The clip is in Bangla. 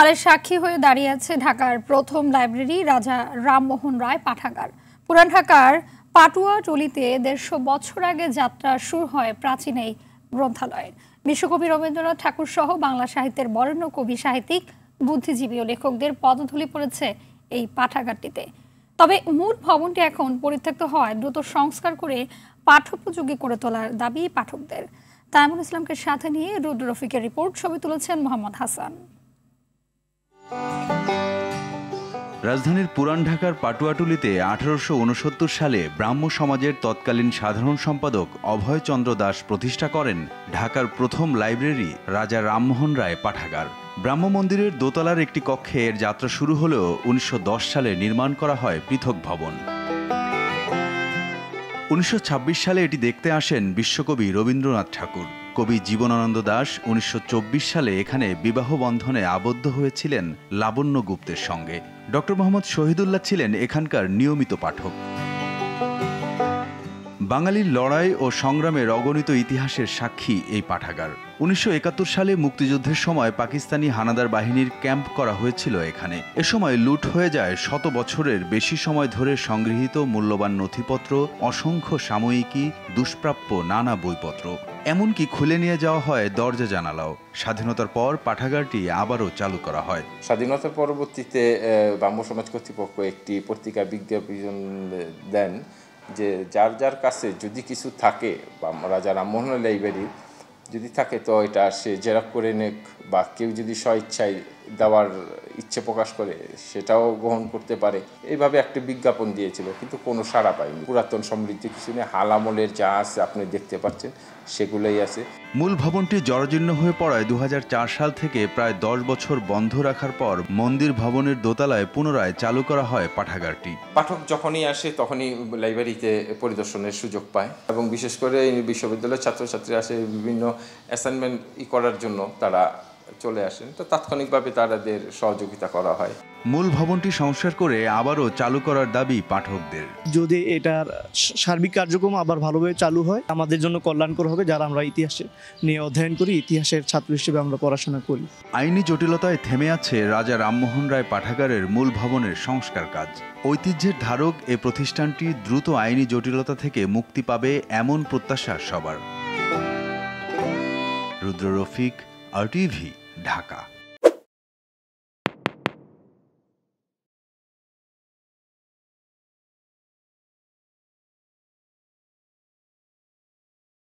কালের সাক্ষী হয়ে দাঁড়িয়ে আছে ঢাকার প্রথম লাইব্রেরি রাজা রামমোহন রায় পাঠাগার। পুরান ঢাকার পাটুয়াটুলিতে ১৫০ বছর আগে যাত্রা শুরু হয় প্রাচীন এই গ্রন্থালয়ের। বিশ্বকবি রবীন্দ্রনাথ ঠাকুর সহ বাংলা সাহিত্যের বরেণ্য কবি, সাহিত্যিক, বুদ্ধিজীবী ও লেখকদের পদধূলি পড়েছে এই পাঠাগারটিতে। তবে মূল ভবনটি এখন পরিত্যক্ত হওয়ায় দ্রুত সংস্কার করে পাঠ্যোপযোগী করে তোলার দাবি পাঠকদের। তাইমুল ইসলামকে সাথে নিয়ে রুদ্র রফিকের রিপোর্ট। ছবি তুলেছেন মোহাম্মদ হাসান। রাজধানীর পুরান ঢাকার পাটুয়াটুলিতে ১৮৬৯ সালে ব্রাহ্ম সমাজের তৎকালীন সাধারণ সম্পাদক অভয়চন্দ্র দাস প্রতিষ্ঠা করেন ঢাকার প্রথম লাইব্রেরি রাজা রামমোহন রায় পাঠাগার। ব্রাহ্ম মন্দিরের দোতলার একটি কক্ষে এর যাত্রা শুরু হলেও ১৯১০ সালে নির্মাণ করা হয় পৃথক ভবন। ১৯২৬ সালে এটি দেখতে আসেন বিশ্বকবি রবীন্দ্রনাথ ঠাকুর। কবি জীবনানন্দ দাশ ১৯২৪ সালে এখানে বিবাহ বন্ধনে আবদ্ধ হয়েছিলেন লাবণ্য গুপ্তের সঙ্গে। ডক্টর মোহাম্মদ শহীদুল্লাহ ছিলেন এখানকার নিয়মিত পাঠক। বাঙালির লড়াই ও সংগ্রামের অগণিত ইতিহাসের সাক্ষী এই পাঠাগার। ১৯৭১ সালে মুক্তিযুদ্ধের সময় পাকিস্তানি হানাদার বাহিনীর ক্যাম্প করা হয়েছিল এখানে। এ সময় লুট হয়ে যায় শত বছরের বেশি সময় ধরে সংগৃহীত মূল্যবান নথিপত্র, অসংখ্য সাময়িকী, দুষ্প্রাপ্য নানা বইপত্র। এমনকি খুলে নিয়ে যাওয়া হয় দরজা জানালাও। স্বাধীনতার পর পাঠাগারটি আবারও চালু করা হয়। স্বাধীনতার পরবর্তীতে ব্রাহ্ম সমাজ কর্তৃপক্ষ একটি পত্রিকা বিজ্ঞাপন দেন যে যার যার কাছে যদি কিছু থাকে বা রাজা রামমোহন লাইব্রেরি যদি থাকে তো এটা সে জেরক্স করে নেক, বা কেউ যদি স্বইচ্ছায় দেওয়ার ইচ্ছে প্রকাশ করে সেটাও গ্রহণ করতে পারে। এইভাবে একটা বিজ্ঞাপন দিয়েছিল, কিন্তু কোনো সাড়া পায়নি। পুরাতন সমৃদ্ধ কিছু নেই, হাল আমলের যা আছে আপনি দেখতে পাচ্ছেন সেগুলোই আছে। মূল ভবনটি জরাজীর্ণ হয়ে পড়ায় ২০০৪ সাল থেকে প্রায় ১০ বছর বন্ধ রাখার পর মন্দির ভবনের দোতলায় পুনরায় চালু করা হয় পাঠাগারটি। পাঠক যখনই আসে তখনই লাইব্রেরিতে পরিদর্শনের সুযোগ পায়, এবং বিশেষ করে বিশ্ববিদ্যালয়ের ছাত্রছাত্রী আসে বিভিন্ন অ্যাসাইনমেন্ট করার জন্য তারা চলে আসেন, তো তাৎক্ষণিকভাবে তাদের সহযোগিতা করা হয়। মূল ভবনটি সংস্কার করে আবারও চালু করার দাবি পাঠকদের। যদি এটার সার্বিক কার্যক্রম আবার ভালোভাবে চালু হয় আমাদের জন্য কল্যাণকর হবে, যারা আমরা ইতিহাসে নিয়ে অধ্যয়ন করি, ইতিহাসের ছাত্র হিসেবে আমরা পড়াশোনা করি। আইনি জটিলতায় থেমে আছে রাজা রামমোহন রায় পাঠাগারের মূল ভবনের সংস্কার কাজ। ঐতিহ্যের ধারক এ প্রতিষ্ঠানটি দ্রুত আইনি জটিলতা থেকে মুক্তি পাবে এমন প্রত্যাশা সবার। রুদ্র রফিক, RTV, ঢাকা।